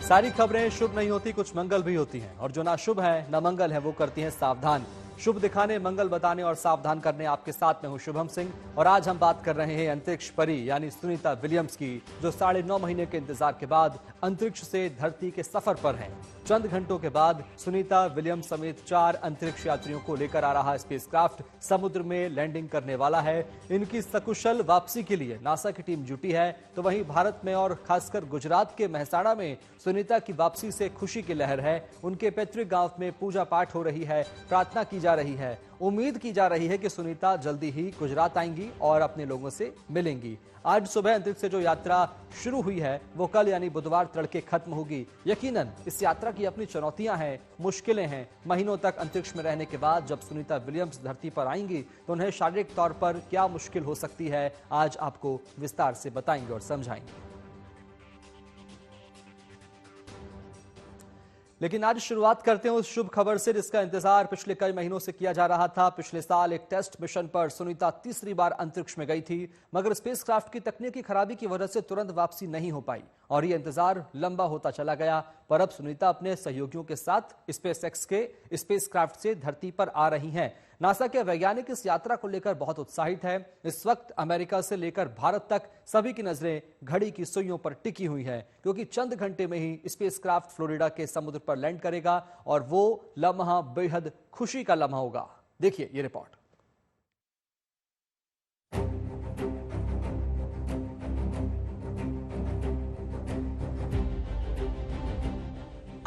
सारी खबरें शुभ नहीं होती, कुछ मंगल भी होती हैं, और जो ना शुभ है ना मंगल है वो करती हैं सावधान। शुभ दिखाने, मंगल बताने और सावधान करने आपके साथ में हूं शुभम सिंह। और आज हम बात कर रहे हैं अंतरिक्ष परी यानी सुनीता विलियम्स की, जो 9.5 महीने के इंतजार के बाद अंतरिक्ष से धरती के सफर पर हैं। चंद घंटों के बाद सुनीता विलियम्स समेत 4 अंतरिक्ष यात्रियों को लेकर आ रहा स्पेसक्राफ्ट समुद्र में लैंडिंग करने वाला है। इनकी सकुशल वापसी के लिए नासा की टीम जुटी है, तो वहीं भारत में और खासकर गुजरात के मेहसाणा में सुनीता की वापसी से खुशी की लहर है। उनके पैतृक गांव में पूजा पाठ हो रही है, प्रार्थना की जा रही है। उम्मीद की जा रही है कि सुनीता जल्दी ही गुजरात आएंगी और अपने लोगों से मिलेंगी। आज सुबह अंतरिक्ष से जो यात्रा शुरू हुई है वो कल यानी बुधवार तड़के खत्म होगी। यकीनन इस यात्रा की अपनी चुनौतियां हैं, मुश्किलें हैं। महीनों तक अंतरिक्ष में रहने के बाद जब सुनीता विलियम्स धरती पर आएंगी तो उन्हें शारीरिक तौर पर क्या मुश्किल हो सकती है, आज आपको विस्तार से बताएंगे और समझाएंगे। लेकिन आज शुरुआत करते हैं उस शुभ खबर से जिसका इंतजार पिछले कई महीनों से किया जा रहा था। पिछले साल एक टेस्ट मिशन पर सुनीता तीसरी बार अंतरिक्ष में गई थी, मगर स्पेसक्राफ्ट की तकनीकी खराबी की वजह से तुरंत वापसी नहीं हो पाई और ये इंतजार लंबा होता चला गया। पर अब सुनीता अपने सहयोगियों के साथ स्पेसएक्स के स्पेसक्राफ्ट से धरती पर आ रही हैं। नासा के वैज्ञानिक इस यात्रा को लेकर बहुत उत्साहित हैं। इस वक्त अमेरिका से लेकर भारत तक सभी की नजरें घड़ी की सुइयों पर टिकी हुई हैं, क्योंकि चंद घंटे में ही स्पेसक्राफ्ट फ्लोरिडा के समुद्र पर लैंड करेगा और वो लम्हा बेहद खुशी का लम्हा होगा। देखिए ये रिपोर्ट।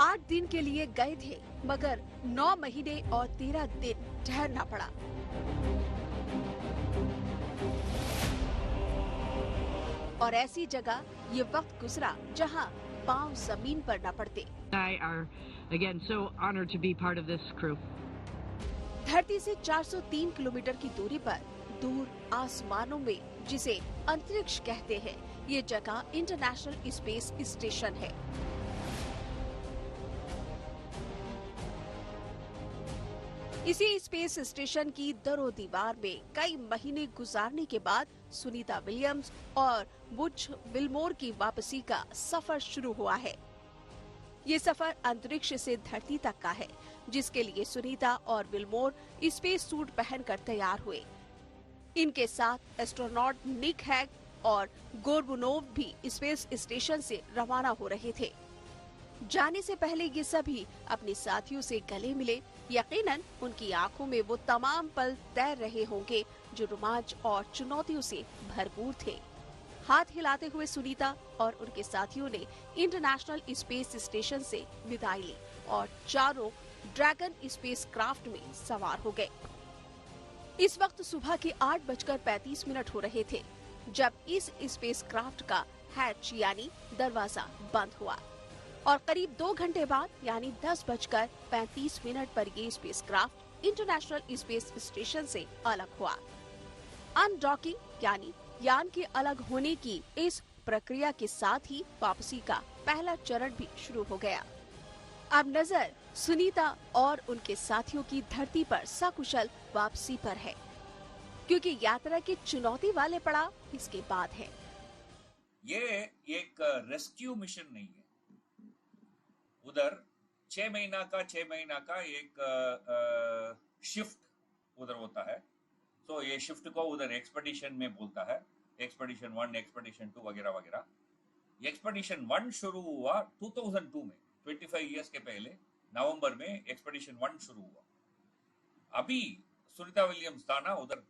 8 दिन के लिए गए थे, मगर 9 महीने और 13 दिन ठहरना पड़ा। और ऐसी जगह ये वक्त गुजरा जहां पांव जमीन पर न पड़ते। धरती से 403 किलोमीटर की दूरी पर दूर आसमानों में, जिसे अंतरिक्ष कहते हैं, ये जगह इंटरनेशनल स्पेस स्टेशन है। इसी स्पेस स्टेशन की दरो दीवार में कई महीने गुजारने के बाद सुनीता विलियम्स और बुच विलमोर की वापसी का सफर शुरू हुआ है। ये सफर अंतरिक्ष से धरती तक का है, जिसके लिए सुनीता और विलमोर स्पेस सूट पहनकर तैयार हुए। इनके साथ एस्ट्रोनॉट निक हैग और गोर्बुनोव भी स्पेस स्टेशन से रवाना हो रहे थे। जाने से पहले ये सभी अपने साथियों से गले मिले। यकीनन उनकी आंखों में वो तमाम पल तैर रहे होंगे जो रोमांच और चुनौतियों से भरपूर थे। हाथ हिलाते हुए सुनीता और उनके साथियों ने इंटरनेशनल स्पेस स्टेशन से विदाई ली और चारों ड्रैगन स्पेस क्राफ्ट में सवार हो गए। इस वक्त सुबह के 8:35 हो रहे थे जब इस स्पेस क्राफ्ट का हैच यानी दरवाजा बंद हुआ और करीब 2 घंटे बाद यानी 10:35 पर ये स्पेसक्राफ्ट इंटरनेशनल स्पेस स्टेशन से अलग हुआ। अनडॉकिंग यानी यान के अलग होने की इस प्रक्रिया के साथ ही वापसी का पहला चरण भी शुरू हो गया। अब नजर सुनीता और उनके साथियों की धरती पर सकुशल वापसी पर है, क्योंकि यात्रा के चुनौती वाले पड़ाव इसके बाद है। ये एक रेस्क्यू मिशन नहीं है। उधर 6 महीना का एक शिफ्ट उधर होता है, तो ये शिफ्ट को उधर एक्सपेडिशन में बोलता है। एक्सपेडिशन 1, एक्सपेडिशन 2 वगैरह वगैरह। एक्सपेडिशन 1 शुरू हुआ 2002 में, 25 इयर्स के पहले नवंबर में एक्सपेडिशन 1 शुरू हुआ। अभी सुनीता विलियम्स था ना उधर,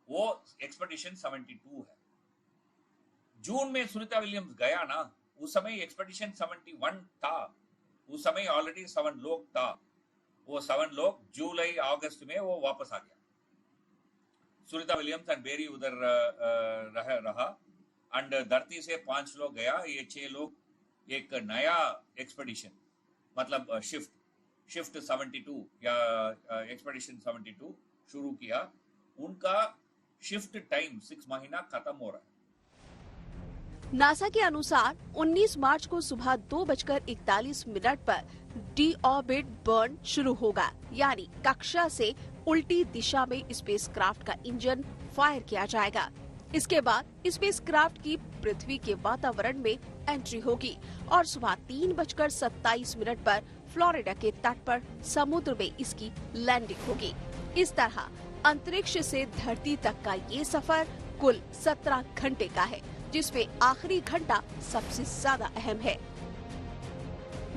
वो एक्सपेडिशन 72 है। जून में सुनीता विलियम्स गया ना, उस समय एक्सपेडिशन 71 था। उस समय ऑलरेडी 7 लोग था। वो 7 लोग जुलाई अगस्त में वो वापस आ गया। सुनीता विलियम्स एंड बेरी उधर रहा एंड धरती से 5 लोग गया। ये 6 लोग एक नया एक्सपेडिशन मतलब शिफ्ट 72 या एक्सपेडिशन 72 शुरू किया। उनका शिफ्ट टाइम 6 महीना खत्म हो रहा है। नासा के अनुसार 19 मार्च को सुबह 2:41 पर डी-ऑर्बिट बर्न शुरू होगा, यानी कक्षा से उल्टी दिशा में स्पेसक्राफ्ट का इंजन फायर किया जाएगा। इसके बाद स्पेसक्राफ्ट की पृथ्वी के वातावरण में एंट्री होगी और सुबह 3:27 पर फ्लोरिडा के तट पर समुद्र में इसकी लैंडिंग होगी। इस तरह अंतरिक्ष से धरती तक का ये सफर कुल 17 घंटे का है, जिसमें आखिरी घंटा सबसे ज्यादा अहम है।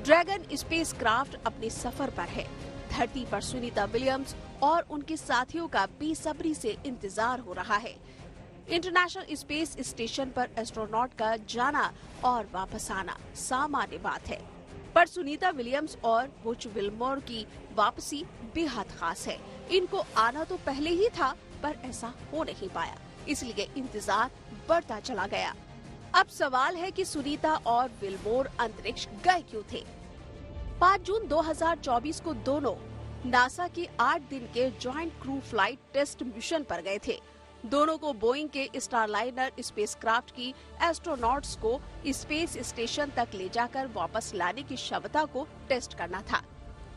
ड्रैगन स्पेसक्राफ्ट अपने सफर पर है। धरती पर सुनीता विलियम्स और उनके साथियों का बेसब्री से इंतजार हो रहा है। इंटरनेशनल स्पेस स्टेशन पर एस्ट्रोनॉट का जाना और वापस आना सामान्य बात है, पर सुनीता विलियम्स और बुच विल्मोर की वापसी बेहद खास है। इनको आना तो पहले ही था, पर ऐसा हो नहीं पाया, इसलिए इंतजार बढ़ता चला गया। अब सवाल है कि सुनीता और विल्मोर अंतरिक्ष गए क्यों थे। 5 जून 2024 को दोनों नासा के 8 दिन के joint crew flight test mission पर गए थे। दोनों को बोइंग के स्टारलाइनर स्पेसक्राफ्ट की एस्ट्रोनॉट्स को स्पेस स्टेशन तक ले जाकर वापस लाने की क्षमता को टेस्ट करना था।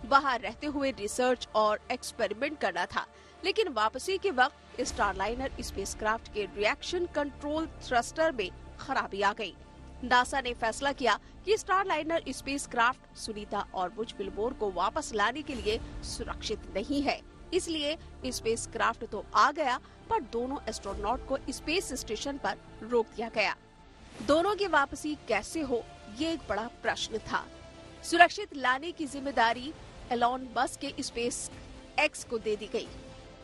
वहां रहते हुए रिसर्च और एक्सपेरिमेंट करना था, लेकिन वापसी के वक्त स्टारलाइनर स्पेसक्राफ्ट के रिएक्शन कंट्रोल थ्रस्टर में खराबी आ गई। नासा ने फैसला किया कि स्टारलाइनर स्पेसक्राफ्ट सुनीता और बुच विल्मोर को वापस लाने के लिए सुरक्षित नहीं है, इसलिए स्पेसक्राफ्ट तो आ गया, पर दोनों एस्ट्रोनॉट को स्पेस स्टेशन पर रोक दिया गया। दोनों की वापसी कैसे हो, ये एक बड़ा प्रश्न था। सुरक्षित लाने की जिम्मेदारी एलॉन मस्क के स्पेस एक्स को दे दी गई,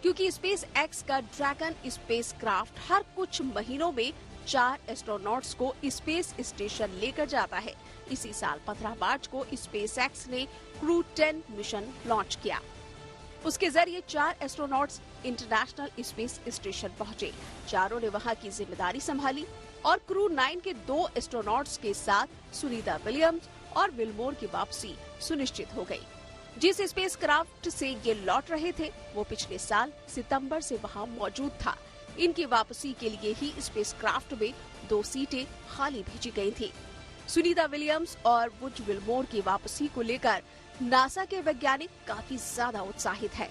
क्योंकि स्पेस एक्स का ड्रैगन स्पेसक्राफ्ट हर कुछ महीनों में 4 एस्ट्रोनॉट्स को स्पेस स्टेशन लेकर जाता है। इसी साल 15 मार्च को स्पेस एक्स ने क्रू 10 मिशन लॉन्च किया। उसके जरिए 4 एस्ट्रोनॉट्स इंटरनेशनल स्पेस स्टेशन पहुंचे। चारों ने वहां की जिम्मेदारी संभाली और क्रू 9 के 2 एस्ट्रोनॉट्स के साथ सुनीता विलियम्स और विल्मोर की वापसी सुनिश्चित हो गई। जिस स्पेसक्राफ्ट से ये लौट रहे थे, वो पिछले साल सितंबर से वहां मौजूद था। इनकी वापसी के लिए ही स्पेसक्राफ्ट में 2 सीटें खाली भेजी गई थी। सुनीता विलियम्स और बुच विल्मोर की वापसी को लेकर नासा के वैज्ञानिक काफी ज्यादा उत्साहित है।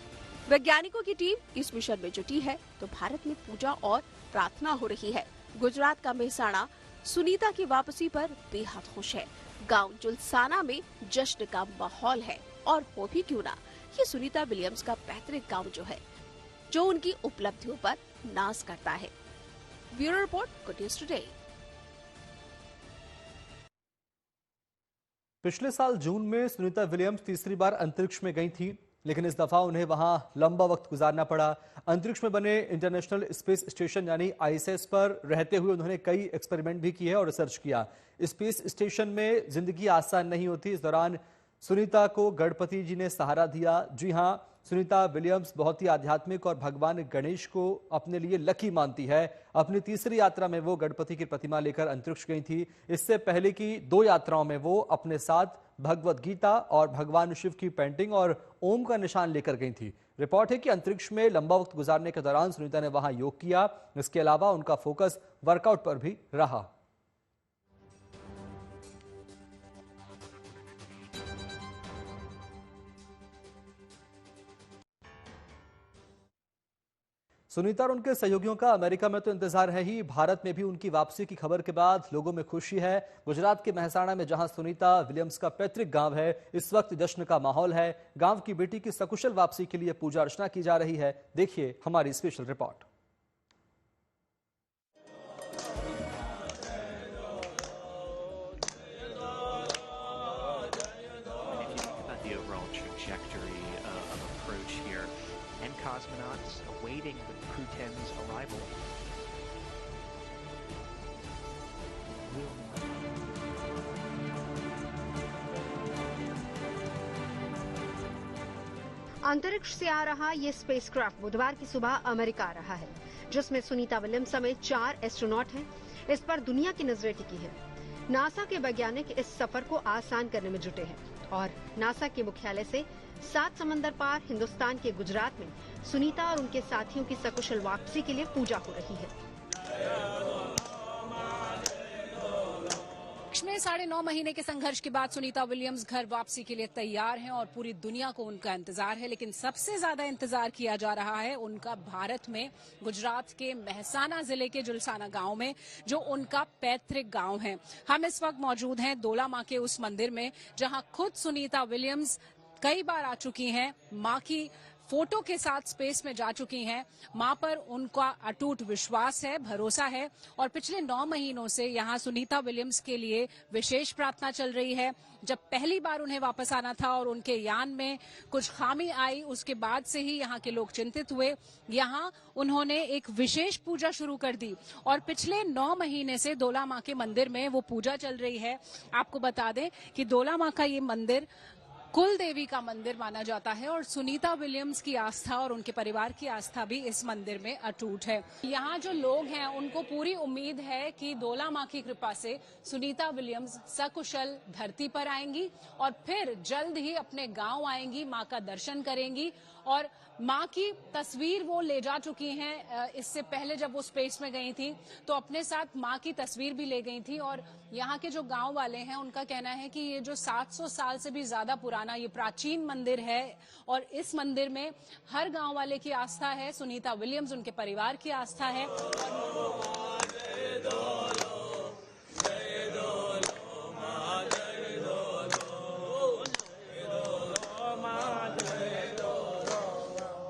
वैज्ञानिकों की टीम इस मिशन में जुटी है, तो भारत में पूजा और प्रार्थना हो रही है। गुजरात का मेहसाणा सुनीता की वापसी पर बेहद खुश है। गांव जुलसाना में जश्न का माहौल है, और वो भी क्यों ना, ये सुनीता विलियम्स का पैतृक गांव जो है, जो उनकी उपलब्धियों पर नाज करता है। Bureau report, good news today. पिछले साल जून में सुनीता विलियम्स तीसरी बार अंतरिक्ष में गई थी, लेकिन इस दफा उन्हें वहां लंबा वक्त गुजारना पड़ा। अंतरिक्ष में बने इंटरनेशनल स्पेस स्टेशन यानी आईएसएस पर रहते हुए उन्होंने कई एक्सपेरिमेंट भी किए और रिसर्च किया। स्पेस स्टेशन में जिंदगी आसान नहीं होती। इस दौरान सुनीता को गणपति जी ने सहारा दिया। जी हां, सुनीता विलियम्स बहुत ही आध्यात्मिक और भगवान गणेश को अपने लिए लकी मानती है। अपनी तीसरी यात्रा में वो गणपति की प्रतिमा लेकर अंतरिक्ष गई थी। इससे पहले की 2 यात्राओं में वो अपने साथ भगवत गीता और भगवान शिव की पेंटिंग और ओम का निशान लेकर गई थी। रिपोर्ट है कि अंतरिक्ष में लंबा वक्त गुजारने के दौरान सुनीता ने वहां योग किया। इसके अलावा उनका फोकस वर्कआउट पर भी रहा। सुनीता और उनके सहयोगियों का अमेरिका में तो इंतजार है ही, भारत में भी उनकी वापसी की खबर के बाद लोगों में खुशी है। गुजरात के मेहसाणा में जहां सुनीता विलियम्स का पैतृक गांव है, इस वक्त जश्न का माहौल है। गांव की बेटी की सकुशल वापसी के लिए पूजा अर्चना की जा रही है। देखिए हमारी special report. Cosmonauts awaiting the Crew 10's arrival. अंतरिक्ष से आ रहा ये स्पेसक्राफ्ट बुधवार की सुबह अमेरिका आ रहा है, जिसमें सुनीता विलियम्स समेत 4 एस्ट्रोनॉट हैं। इस पर दुनिया की नजरें टिकी है। नासा के वैज्ञानिक इस सफर को आसान करने में जुटे हैं और नासा के मुख्यालय से 7 समंदर पार हिंदुस्तान के गुजरात में सुनीता और उनके साथियों की सकुशल वापसी के लिए पूजा हो रही है। अंतरिक्ष में 9.5 महीने के संघर्ष के बाद सुनीता विलियम्स घर वापसी के लिए तैयार हैं और पूरी दुनिया को उनका इंतजार है। लेकिन सबसे ज्यादा इंतजार किया जा रहा है उनका भारत में गुजरात के मेहसाना जिले के जुलसाना गांव में, जो उनका पैतृक गांव है। हम इस वक्त मौजूद हैं दोला मां के उस मंदिर में जहां खुद सुनीता विलियम्स कई बार आ चुकी हैं, मां की फोटो के साथ स्पेस में जा चुकी हैं। मां पर उनका अटूट विश्वास है, भरोसा है और पिछले 9 महीनों से यहां सुनीता विलियम्स के लिए विशेष प्रार्थना चल रही है। जब पहली बार उन्हें वापस आना था और उनके यान में कुछ खामी आई, उसके बाद से ही यहाँ के लोग चिंतित हुए। यहाँ उन्होंने एक विशेष पूजा शुरू कर दी और पिछले 9 महीने से दोला मां के मंदिर में वो पूजा चल रही है। आपको बता दें कि दोला मां का ये मंदिर कुल देवी का मंदिर माना जाता है और सुनीता विलियम्स की आस्था और उनके परिवार की आस्था भी इस मंदिर में अटूट है। यहाँ जो लोग हैं उनको पूरी उम्मीद है कि दोला मां की कृपा से सुनीता विलियम्स सकुशल धरती पर आएंगी और फिर जल्द ही अपने गांव आएंगी, मां का दर्शन करेंगी। और मां की तस्वीर वो ले जा चुकी हैं। इससे पहले जब वो स्पेस में गई थी तो अपने साथ मां की तस्वीर भी ले गई थी। और यहाँ के जो गांव वाले हैं उनका कहना है कि ये जो 700 साल से भी ज्यादा पुराना ये प्राचीन मंदिर है और इस मंदिर में हर गांव वाले की आस्था है, सुनीता विलियम्स उनके परिवार की आस्था है।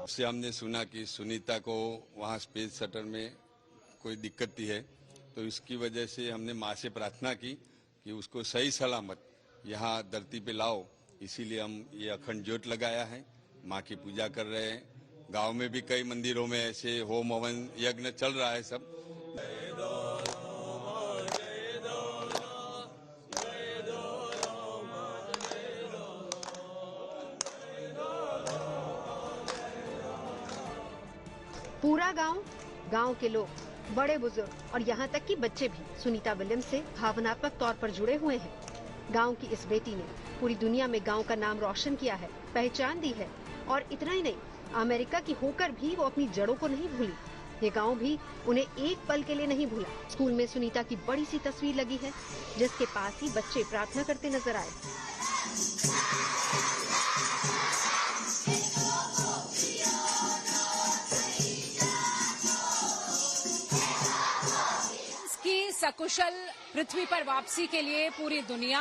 से हमने सुना कि सुनीता को वहाँ स्पेस शटल में कोई दिक्कत थी है, तो इसकी वजह से हमने माँ से प्रार्थना की कि उसको सही सलामत यहाँ धरती पे लाओ। इसीलिए हम ये अखंड ज्योत लगाया है, माँ की पूजा कर रहे हैं। गांव में भी कई मंदिरों में ऐसे होम हवन यज्ञ चल रहा है सब। पूरा गांव के लोग, बड़े बुजुर्ग और यहाँ तक कि बच्चे भी सुनीता विलियम्स से भावनात्मक तौर पर जुड़े हुए हैं। गांव की इस बेटी ने पूरी दुनिया में गांव का नाम रोशन किया है, पहचान दी है और इतना ही नहीं, अमेरिका की होकर भी वो अपनी जड़ों को नहीं भूली। ये गांव भी उन्हें एक पल के लिए नहीं भूला। स्कूल में सुनीता की बड़ी सी तस्वीर लगी है जिसके पास ही बच्चे प्रार्थना करते नजर आए। सकुशल पृथ्वी पर वापसी के लिए पूरी दुनिया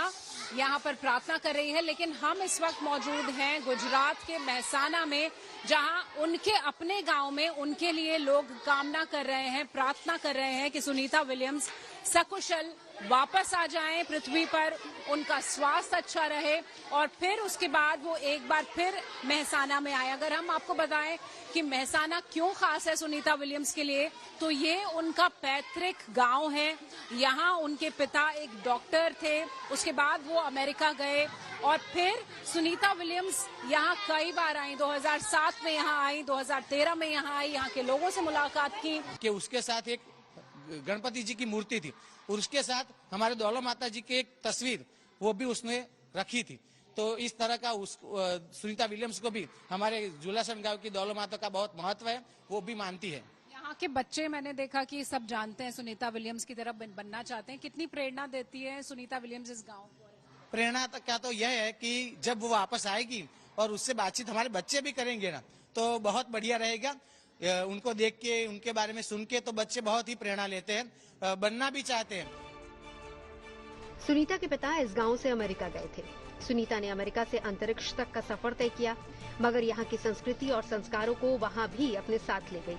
यहाँ पर प्रार्थना कर रही है। लेकिन हम इस वक्त मौजूद हैं गुजरात के मेहसाना में, जहाँ उनके अपने गांव में उनके लिए लोग कामना कर रहे हैं, प्रार्थना कर रहे हैं कि सुनीता विलियम्स सकुशल वापस आ जाएं पृथ्वी पर, उनका स्वास्थ्य अच्छा रहे और फिर उसके बाद वो एक बार फिर मेहसाना में आए। अगर हम आपको बताएं कि मेहसाना क्यों खास है सुनीता विलियम्स के लिए, तो ये उनका पैतृक गांव है। यहाँ उनके पिता एक डॉक्टर थे, उसके बाद वो अमेरिका गए और फिर सुनीता विलियम्स यहाँ कई बार आई। 2007 में यहाँ आई, 2013 में यहाँ आई, यहाँ के लोगों से मुलाकात की। कि उसके साथ एक गणपति जी की मूर्ति थी और उसके साथ हमारे दौला माता जी की एक तस्वीर वो भी उसने रखी थी। तो इस तरह का सुनीता विलियम्स को भी हमारे जुलासन गांव की दौला माता का बहुत महत्व है, वो भी मानती है। यहाँ के बच्चे मैंने देखा कि सब जानते हैं, सुनीता विलियम्स की तरफ बनना चाहते हैं। कितनी प्रेरणा देती है सुनीता विलियम्स इस गाँव को? प्रेरणा का तो यह है कि जब वो वापस आएगी और उससे बातचीत हमारे बच्चे भी करेंगे ना, तो बहुत बढ़िया रहेगा। उनको देख के, उनके बारे में सुन के तो बच्चे बहुत ही प्रेरणा लेते हैं, बनना भी चाहते हैं। सुनीता के पिता इस गांव से अमेरिका गए थे। सुनीता ने अमेरिका से अंतरिक्ष तक का सफर तय किया, मगर यहाँ की संस्कृति और संस्कारों को वहाँ भी अपने साथ ले गई।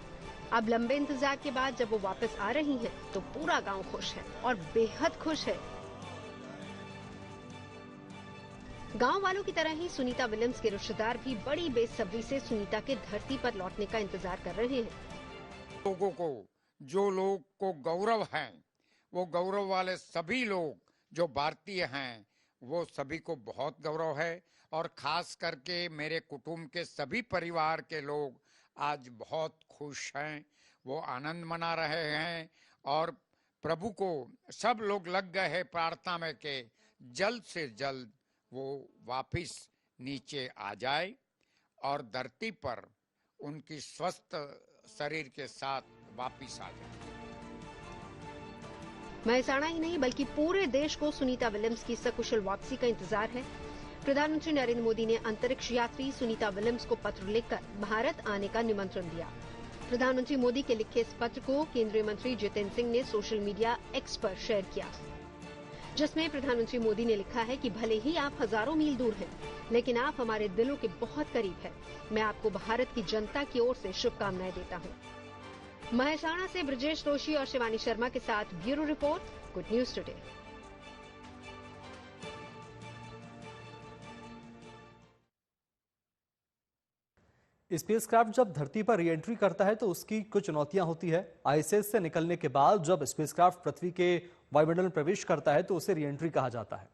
अब लंबे इंतजार के बाद जब वो वापस आ रही हैं, तो पूरा गांव खुश है और बेहद खुश है। गांव वालों की तरह ही सुनीता विलियम्स के रिश्तेदार भी बड़ी बेसब्री से सुनीता के धरती पर लौटने का इंतजार कर रहे हैं। लोगों को, जो लोग को गौरव है, वो गौरव वाले सभी लोग जो भारतीय हैं, वो सभी को बहुत गौरव है। और खास करके मेरे कुटुंब के सभी परिवार के लोग आज बहुत खुश हैं, वो आनंद मना रहे हैं और प्रभु को सब लोग लग गए हैं प्रार्थना में कि जल्द से जल्द वो वापिस नीचे आ जाए और धरती पर उनकी स्वस्थ शरीर के साथ वापिस आ जाए। महसाणा ही नहीं बल्कि पूरे देश को सुनीता विलियम्स की सकुशल वापसी का इंतजार है। प्रधानमंत्री नरेंद्र मोदी ने अंतरिक्ष यात्री सुनीता विलियम्स को पत्र लिखकर भारत आने का निमंत्रण दिया। प्रधानमंत्री मोदी के लिखे इस पत्र को केंद्रीय मंत्री जितेंद्र सिंह ने सोशल मीडिया एक्स पर शेयर किया, जिसमें प्रधानमंत्री मोदी ने लिखा है कि भले ही आप हजारों मील दूर हैं, लेकिन आप हमारे दिलों के बहुत करीब हैं। मैं आपको भारत की जनता की ओर से शुभकामनाएं देता हूं। महसाणा से ब्रजेश दोषी और शिवानी शर्मा के साथ bureau report, good news today. Spacecraft जब धरती पर री-एंट्री करता है तो उसकी कुछ चुनौतियां होती है। आईएसएस से निकलने के बाद जब स्पेसक्राफ्ट पृथ्वी के वायुमंडल में प्रवेश करता है तो उसे री-एंट्री कहा जाता है।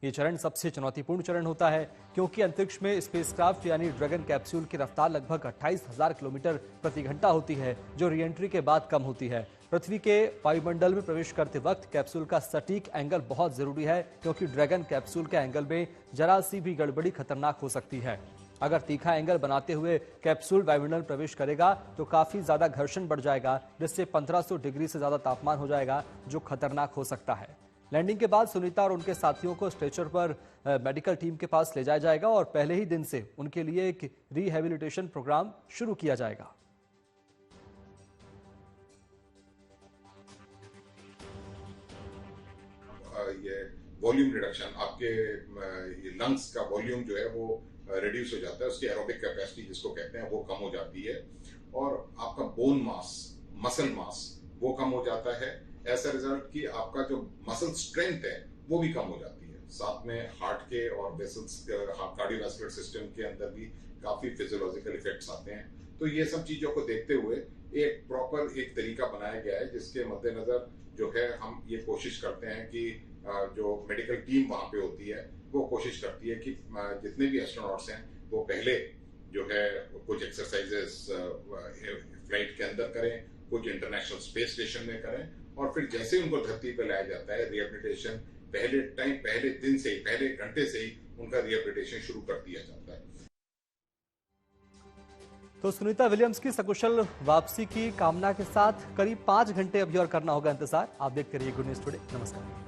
ये चरण सबसे चुनौतीपूर्ण चरण होता है, क्योंकि अंतरिक्ष में स्पेसक्राफ्ट यानी ड्रैगन कैप्सूल की रफ्तार लगभग 28,000 किलोमीटर प्रति घंटा होती है, जो री-एंट्री के बाद कम होती है। पृथ्वी के वायुमंडल में प्रवेश करते वक्त कैप्सूल का सटीक एंगल बहुत जरूरी है, क्योंकि ड्रैगन कैप्सूल के एंगल में जरा सी भी गड़बड़ी खतरनाक हो सकती है। अगर तीखा एंगल बनाते हुए कैप्सूल वायुमंडल प्रवेश करेगा तो काफी ज्यादा घर्षण बढ़ जाएगा, जिससे 1500 डिग्री से ज्यादा तापमान हो जाएगा, जो खतरनाक हो सकता है। लैंडिंग के बाद सुनीता और उनके साथियों को स्ट्रेचर पर मेडिकल टीम के पास ले जाया जाएगा और पहले ही दिन से उनके लिए एक रिहेबिलिटेशन प्रोग्राम शुरू किया जाएगा। ये वॉल्यूम रिडक्शन, आपके लंग्स का वॉल्यूम जो है वो रिड्यूस हो जाता है, उसकी एरोबिक कैपेसिटी जिसको कहते हैं वो कम हो जाती है, और आपका बोन मास, मसल मास वो कम हो जाता है। ऐसा रिजल्ट कि आपका जो मसल स्ट्रेंथ है वो भी कम हो जाती है। साथ में हार्ट के और वेसल्स कार्डियोवैस्कुलर सिस्टम के अंदर भी काफी फिजियोलॉजिकल इफेक्ट्स आते हैं। तो ये सब चीजों को देखते हुए एक प्रॉपर एक तरीका बनाया गया है, जिसके मद्देनजर जो है हम ये कोशिश करते हैं कि जो मेडिकल टीम वहां पे होती है वो कोशिश करती है कि जितने भी एस्ट्रोनॉट्स हैं वो पहले जो है कुछ एक्सरसाइजेस फ्लाइट के अंदर करें, कुछ इंटरनेशनल स्पेस स्टेशन में करें, और फिर जैसे उनको धरती पर लाया जाता है रिहेबिलिटेशन पहले दिन से ही, पहले घंटे से ही उनका रिहेबिलिटेशन शुरू कर दिया जाता है। तो सुनीता विलियम्स की सकुशल वापसी की कामना के साथ करीब 5 घंटे अभी और करना होगा इंतजार। आप देखते रहिए गुड न्यूज टुडे। नमस्कार।